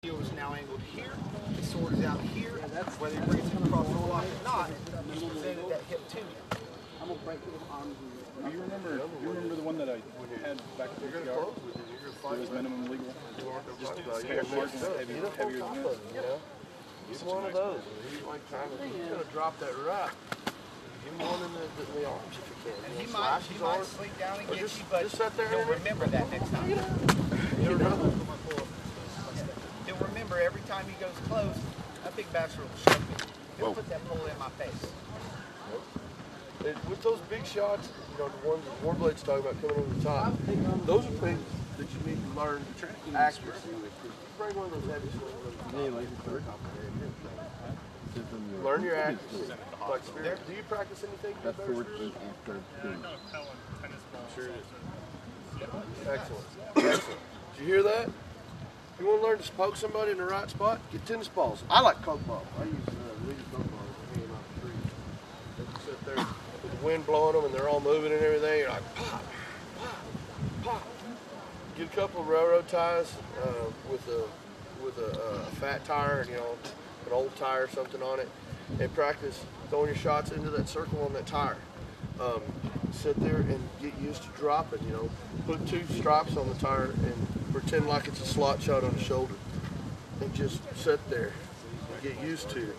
Heel is now angled here, the sword is out here, whether he brings it across the block or not, he's presented that hip to you. I'm gonna break the arms. Do you remember the one that I had back at the yard? It was minimum legal. Just spare parts, heavier than this. He's one of those. He's like trying to, he's gonna drop that right. Give him one in the arms if you can. And he might sleep down and get you, but just sit there he'll remember that next time. He'll remember every time he goes close, that big bastard will shove me. He'll put that pole in my face. With those big shots, the ones that Warblade's talking about coming over the top, those are things that you need to learn accuracy with. You bring one of those heavy swings, learn your accuracy. Like Spirit, do you practice anything? That's 14 after 13. I'm sure it is. Excellent. Excellent. Did you hear that? You want to learn to poke somebody in the right spot? Get tennis balls. I like coke balls. I use legal coke balls. Hanging off the trees. They can sit there with the wind blowing them and they're all moving and everything. You're like pop, pop, pop. Get a couple of railroad ties with a fat tire and an old tire or something on it, and practice throwing your shots into that circle on that tire. Sit there and get used to dropping. Put 2 stripes on the tire and pretend like it's a slot shot on the shoulder, and just sit there and get used to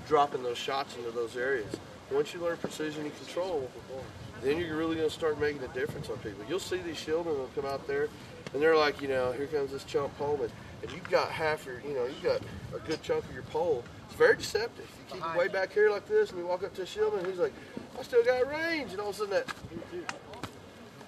dropping those shots into those areas. Once you learn precision and control, then you're really going to start making a difference on people. You'll see these shieldmen will come out there, and they're like, here comes this chump poleman, and you've got half your, you've got a good chunk of your pole. It's very deceptive. You keep it way back here like this, and you walk up to a shieldman, and he's like, I still got range, and all of a sudden that,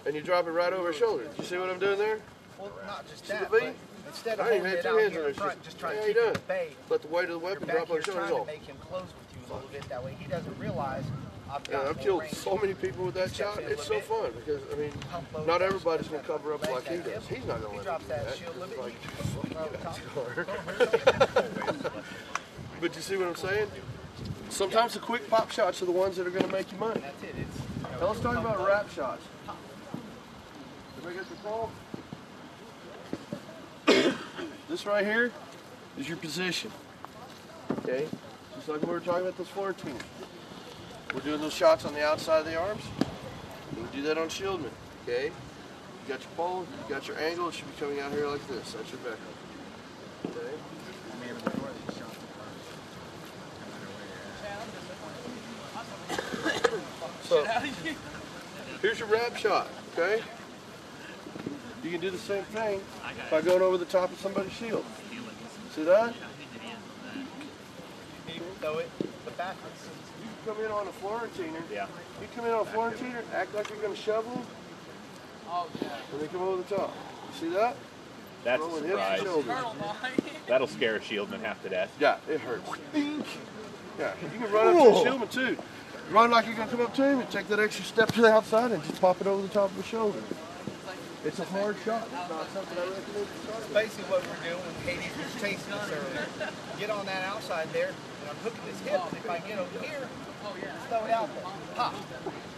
and you drop it right over his shoulder. You see what I'm doing there? Well, not just that, but instead of holding it out here in front, just trying to keep it at bay, let the weight of the weapon drop on his shoulder. Trying to make him close with you a little bit. That way he doesn't realize I've killed so many people with that shot. It's so fun because, not everybody's going to cover up like he does. He's not going to let me do that. But you see what I'm saying? Sometimes the quick pop shots are the ones that are going to make you money. That's it. Now let's talk about wrap shots. Everybody get the ball? This right here is your position. Okay? Just like we were talking about those floor teams. We're doing those shots on the outside of the arms. You can do that on shieldmen. Okay? You got your pole, you got your angle, it should be coming out here like this. That's your backup. Okay? So, here's your wrap shot, okay? You can do the same thing by going over the top of somebody's shield. See that? You throw it backwards. You come in on a Florentiner. Yeah. You come in on a Florentiner, act like you're going to shovel them, and they come over the top. You see that? That's a surprise. That'll scare a shieldman half to death. Yeah, it hurts. Yeah, you can run up to a shieldman too. Run like you're going to come up to him and take that extra step to the outside and just pop it over the top of the shoulder. It's a hard shot. It's not something I recommend. It's basically what we're doing when Hades was chasing us earlier. Get on that outside there, and I'm hooking his hip, and if I get over here, just throw it out there. Pop.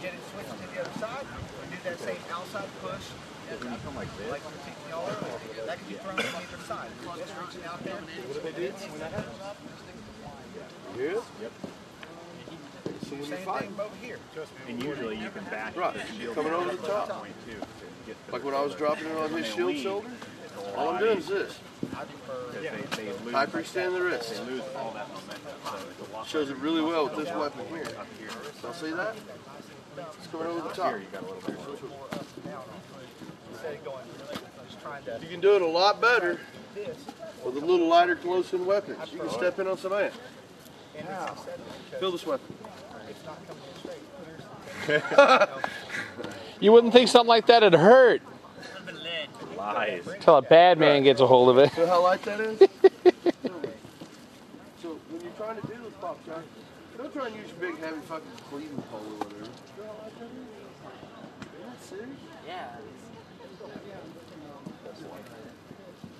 Get it switched to the other side, and do that same outside push. Like we were teaching y'all earlier. That can be thrown on either side. Just reaching out there. What do they do when that happens? Yeah? Yep. So when you fight, over here. And usually you can back right, the shield coming over the top. Like when I was dropping it on his shield shoulder, all I'm doing is this. Hyperextend the wrist. They lose all that momentum. Shows it really well with this weapon here. Y'all see that? It's coming over the top. Here you got a little bit. You can do it a lot better with a little lighter close-in weapons. You can step in on some ants. Feel this weapon. You wouldn't think something like that would hurt. Lies. Until a bad man gets a hold of it. Feel how light that is? So when you're trying to do those pop shots, don't try and use your big heavy fucking cleaving pole or whatever. Feel how light that is? Isn't that serious? Yeah.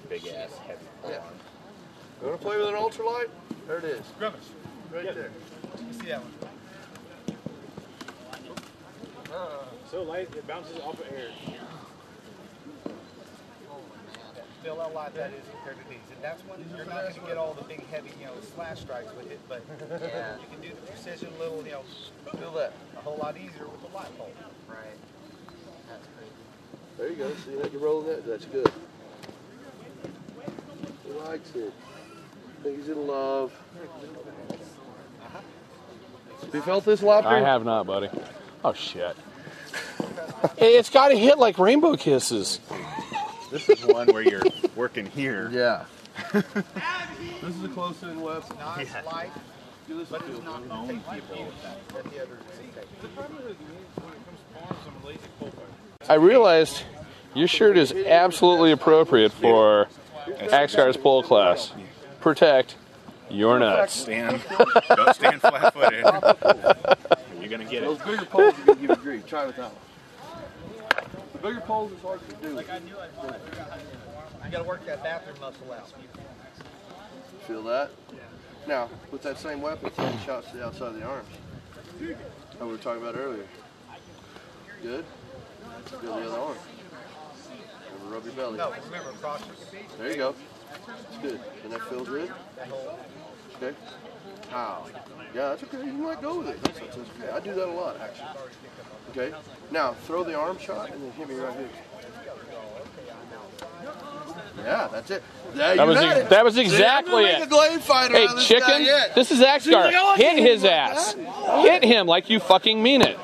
Big ass heavy. Yeah. You want to play with an ultralight? There it is. Grimace. Right there. You see that one? So light, it bounces off of air. feel how light that is compared to these. And that's when you're not going to get all the big, heavy, slash strikes with it, but yeah, you can do the precision little, feel that a whole lot easier with the light pole. Right. That's crazy. There you go. See how you're rolling that? That's good. He likes it. I think he's in love. Have you felt this, Lobster? I have not, buddy. Oh, shit. Hey, it's got to hit like rainbow kisses. This is one where you're working here. Yeah. This is a close-in left. Nice, light, Do this but it's not Own take people. that the other takes. I realized your shirt is absolutely appropriate for Axgar's pole class. Protect your nuts. Stand. Don't stand flat-footed. You're gonna get Those it. bigger poles are going to give you grief. Try with that one. The bigger poles is hard to do. You got to work that bathroom muscle out. Feel that? Now, with that same weapon, take shots to the outside of the arms. Like we were talking about earlier. Good. Feel the other arm. Never rub your belly. No, remember, cross your There you go. It's good. And that feels good? Okay. How? Yeah, that's okay. You can let go with it. That's okay. I do that a lot, actually. Okay. Now, throw the arm shot and then hit me right here. Yeah, that's it. That was exactly it. Hey, chicken, this is Axgar. Hit his ass. Hit him like you fucking mean it.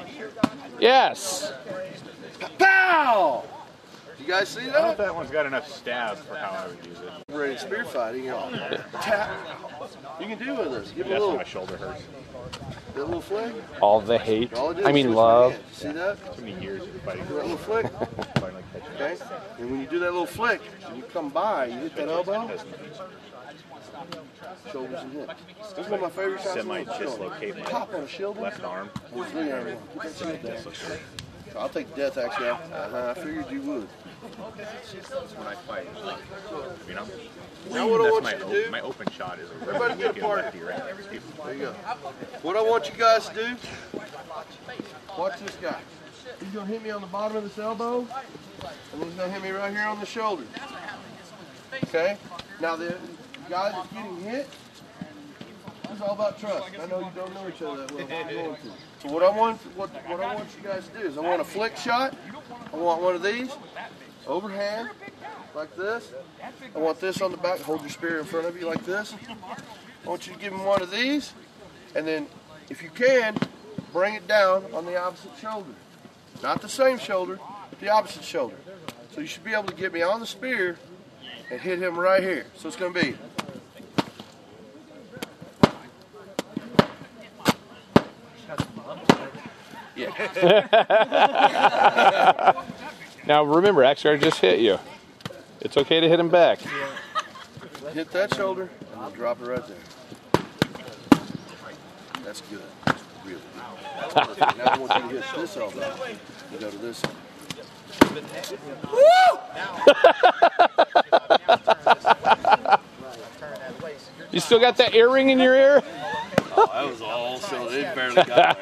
Yes. Pow! You guys see I don't know if that? that one's got enough stab for how I would use it. Ready to spear fighting, tap. You can do with this. Give it a That's when little, my shoulder hurts. that little flick. All the hate. All it is I is mean switch love. my hand. See that? Too many years of fighting. Do that little flick. Finally catch it. Okay? And when you do that little flick, and you come by, you hit that elbow, shoulders and hips. This is one of my favorite shots. Semi-dislocate my Top on a shoulder. left arm. Get that shit down. So I'll take death, actually. I figured you would. That's when I fight. You know? Now what I want you to do, My open shot is a everybody get a part. lefty, right? There you go. What I want you guys to do, watch this guy. He's going to hit me on the bottom of this elbow, and he's going to hit me right here on the shoulder. Okay? Now the guy that's getting hit, it's all about trust. I know you don't know each other that well, but I'm going to. So what I want you guys to do is I want a flick shot. I want one of these, overhand, like this. I want this on the back. Hold your spear in front of you like this. I want you to give him one of these, and then, if you can, bring it down on the opposite shoulder. Not the same shoulder, but the opposite shoulder. So you should be able to get me on the spear and hit him right here. So it's going to be Now remember, Axgar just hit you. It's okay to hit him back. hit that shoulder and then drop it right there. That's good. Really good. Perfect. Now I want you to hit this elbow and go to this side. You still got that earring in your ear? Oh, that was all so it barely got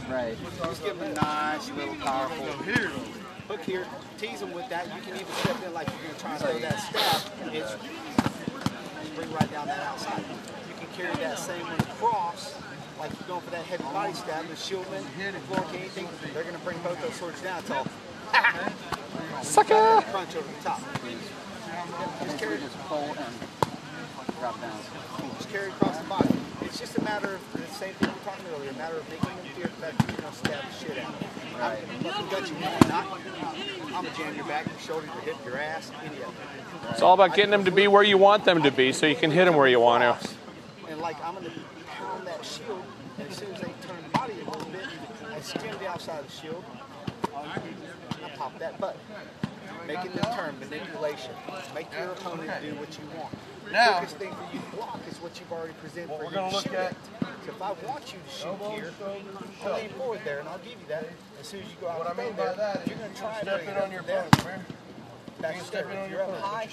Right. Just give them a nice little powerful hook here. Tease them with that. You can even step in like you're going to try and throw that stab. It's bring right down that outside. You can carry that same one across, like you're going for that heavy body stab. The shieldman, block anything, they're going to bring both those swords down. It's all Sucker! crunch over the top. Just carry, Pull and drop down. just carry across the body. It's just a matter of the same thing we were talking earlier. A matter of making them fear that you're going to stab the shit out. I'm going to gut you. I'm going to jam your back, your shoulder, your hip, your ass, any of it. It's all about getting them to be where you want them to be so you can hit them where you want to. And like I'm going to pound that shield, and as soon as they turn the body a little bit, I skim the outside of the shield, and I pop that button. Making them turn, manipulation. Make your opponent do what you want. The quickest thing for you to block is what you've already presented for you to shoot at. So if I want you to shoot here, I'll lean forward there, and I'll give you that. As soon as you go out and there, you're going to try to bring it up there. Back step. If you're up high,